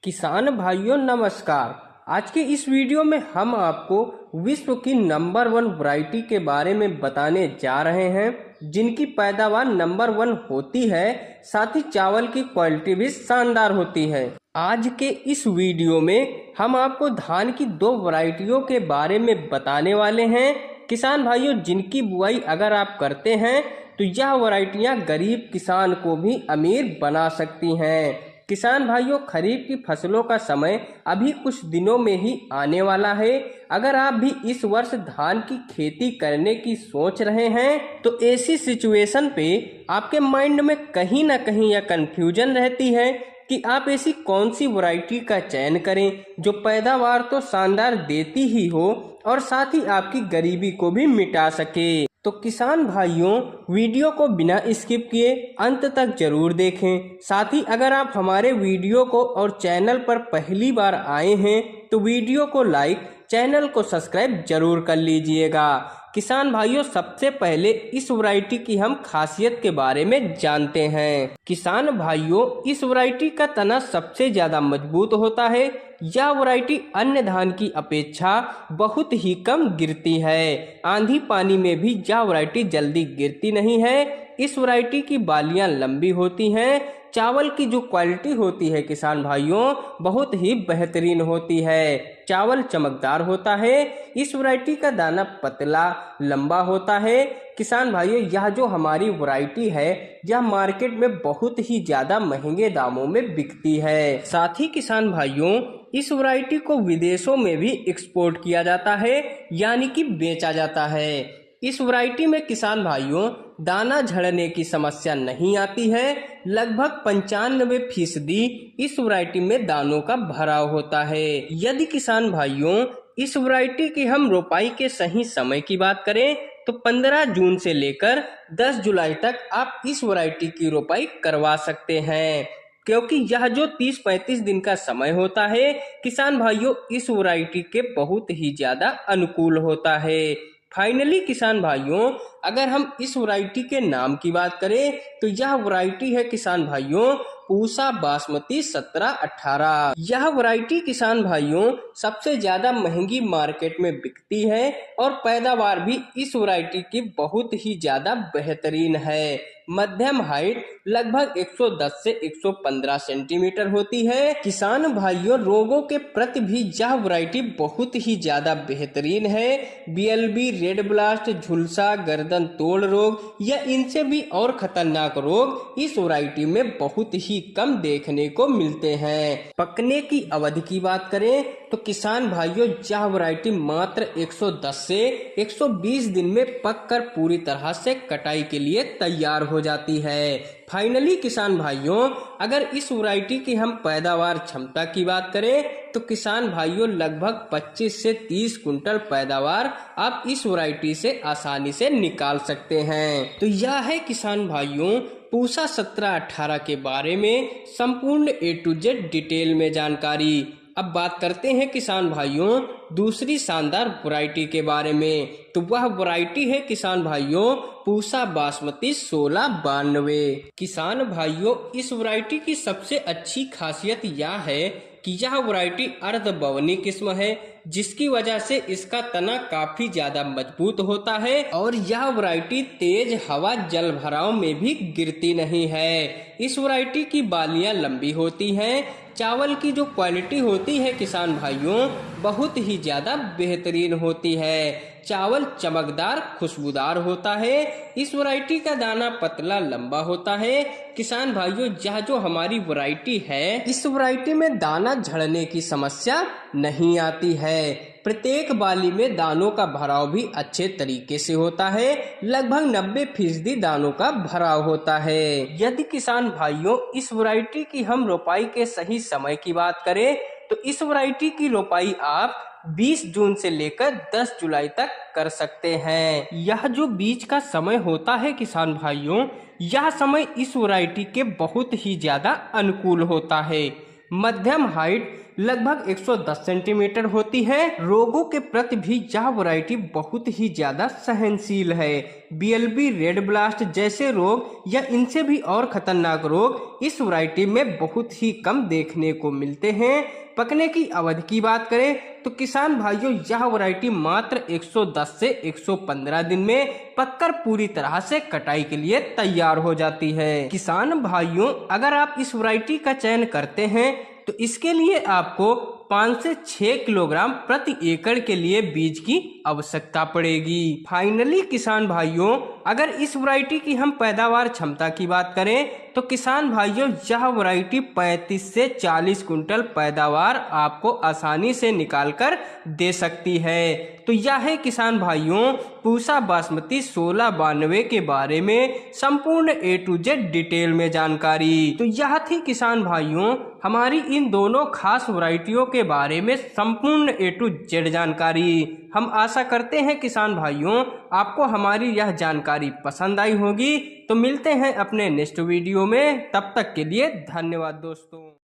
किसान भाइयों नमस्कार। आज के इस वीडियो में हम आपको विश्व की नंबर 1 वैरायटी के बारे में बताने जा रहे हैं जिनकी पैदावार नंबर 1 होती है, साथ ही चावल की क्वालिटी भी शानदार होती है। आज के इस वीडियो में हम आपको धान की 2 वैरायटियों के बारे में बताने वाले हैं। किसान भाइयों, जिनकी बुआई अगर आप करते हैं तो यह वैरायटियां गरीब किसान को भी अमीर बना सकती हैं। किसान भाइयों, खरीफ की फसलों का समय अभी कुछ दिनों में ही आने वाला है। अगर आप भी इस वर्ष धान की खेती करने की सोच रहे हैं तो ऐसी सिचुएशन पे आपके माइंड में कहीं ना कहीं यह कंफ्यूजन रहती है कि आप ऐसी कौन सी वैरायटी का चयन करें जो पैदावार तो शानदार देती ही हो और साथ ही आपकी गरीबी को भी मिटा सके। तो किसान भाइयों, वीडियो को बिना स्किप किए अंत तक जरूर देखें। साथ ही अगर आप हमारे वीडियो को और चैनल पर पहली बार आए हैं तो वीडियो को लाइक, चैनल को सब्सक्राइब जरूर कर लीजिएगा। किसान भाइयों, सबसे पहले इस वैरायटी की हम खासियत के बारे में जानते हैं। किसान भाइयों, इस वैरायटी का तना सबसे ज्यादा मजबूत होता है। यह वैरायटी अन्य धान की अपेक्षा बहुत ही कम गिरती है। आंधी पानी में भी यह वैरायटी जल्दी गिरती नहीं है। इस वैरायटी की बालियां लंबी होती हैं। चावल की जो क्वालिटी होती है किसान भाइयों, बहुत ही बेहतरीन होती है। चावल चमकदार होता है। इस वैरायटी का दाना पतला लंबा होता है। किसान भाइयों, यह जो हमारी वैरायटी है यह मार्केट में बहुत ही ज्यादा महंगे दामों में बिकती है। साथ ही किसान भाइयों, इस वैरायटी को विदेशों में भी एक्सपोर्ट किया जाता है, यानी कि बेचा जाता है। इस वैरायटी में किसान भाइयों दाना झड़ने की समस्या नहीं आती है। लगभग 95% इस वैरायटी में दानों का भराव होता है। यदि किसान भाइयों इस वैरायटी की हम रोपाई के सही समय की बात करें तो 15 जून से लेकर 10 जुलाई तक आप इस वैरायटी की रोपाई करवा सकते हैं, क्योंकि यह जो 30-35 दिन का समय होता है किसान भाइयों इस वैरायटी के बहुत ही ज्यादा अनुकूल होता है। फाइनली किसान भाइयों, अगर हम इस वैरायटी के नाम की बात करें तो यह वैरायटी है किसान भाइयों पूसा बासमती 17-18। यह वैरायटी किसान भाइयों सबसे ज्यादा महंगी मार्केट में बिकती है और पैदावार भी इस वैरायटी की बहुत ही ज्यादा बेहतरीन है। मध्यम हाइट लगभग 110 से 115 सेंटीमीटर होती है। किसान भाइयों, रोगों के प्रति भी यह वैरायटी बहुत ही ज्यादा बेहतरीन है। बीएलबी, रेड ब्लास्ट, झुलसा, गर्दन तोड़ रोग या इनसे भी और खतरनाक रोग इस वैरायटी में बहुत ही कम देखने को मिलते हैं। पकने की अवधि की बात करें तो किसान भाइयों यह वैरायटी मात्र 110 से 120 दिन में पककर पूरी तरह से कटाई के लिए तैयार हो जाती है। फाइनली किसान भाइयों, अगर इस वैरायटी की हम पैदावार क्षमता की बात करें तो किसान भाइयों लगभग 25 से 30 कुंटल पैदावार आप इस वैरायटी से आसानी से निकाल सकते हैं। तो यह है किसान भाइयों पूसा 17-18 के बारे में संपूर्ण A to Z डिटेल में जानकारी। अब बात करते हैं किसान भाइयों दूसरी शानदार वैरायटी के बारे में। तो वह वैरायटी है किसान भाइयों पूसा बासमती 1692। किसान भाइयों, इस वैरायटी की सबसे अच्छी खासियत यह है कि यह वैरायटी अर्धबवनी किस्म है, जिसकी वजह से इसका तना काफी ज्यादा मजबूत होता है और यह वैरायटी तेज हवा जल भराव में भी गिरती नहीं है। इस वैरायटी की बालियां लंबी होती हैं। चावल की जो क्वालिटी होती है किसान भाइयों बहुत ही ज्यादा बेहतरीन होती है। चावल चमकदार खुशबूदार होता है। इस वैरायटी का दाना पतला लंबा होता है। किसान भाइयों, यह जो हमारी वैरायटी है इस वैरायटी में दाना झड़ने की समस्या नहीं आती है। प्रत्येक बाली में दानों का भराव भी अच्छे तरीके से होता है। लगभग 90% दानों का भराव होता है। यदि किसान भाइयों इस वैरायटी की हम रोपाई के सही समय की बात करें तो इस वैरायटी की रोपाई आप 20 जून से लेकर 10 जुलाई तक कर सकते हैं। यह जो बीज का समय होता है किसान भाइयों, यह समय इस वैरायटी के बहुत ही ज्यादा अनुकूल होता है। मध्यम हाइट लगभग 110 सेंटीमीटर होती है। रोगों के प्रति भी यह वैरायटी बहुत ही ज्यादा सहनशील है। BLB रेड ब्लास्ट जैसे रोग या इनसे भी और खतरनाक रोग इस वैरायटी में बहुत ही कम देखने को मिलते हैं। पकने की अवधि की बात करें तो किसान भाइयों यह वैरायटी मात्र 110 से 115 दिन में पककर पूरी तरह से कटाई के लिए तैयार हो जाती है। किसान भाइयों अगर आप इस वैरायटी का चयन करते हैं तो इसके लिए आपको 5 से 6 किलोग्राम प्रति एकड़ के लिए बीज की आवश्यकता पड़ेगी। फाइनली किसान भाइयों अगर इस वैरायटी की हम पैदावार क्षमता की बात करें तो किसान भाइयों यह वैरायटी 35 से 40 कुंटल पैदावार आपको आसानी से निकाल कर दे सकती है। तो यह है किसान भाइयों पूसा बासमती 1692 के बारे में संपूर्ण A to Z डिटेल में जानकारी। तो यह थी किसान भाइयों हमारी इन दोनों खास वैरायटियों के बारे में संपूर्ण A to Z जानकारी। हम आशा करते हैं किसान भाइयों आपको हमारी यह जानकारी पसंद आई होगी। तो मिलते हैं अपने नेक्स्ट वीडियो में, तब तक के लिए धन्यवाद दोस्तों।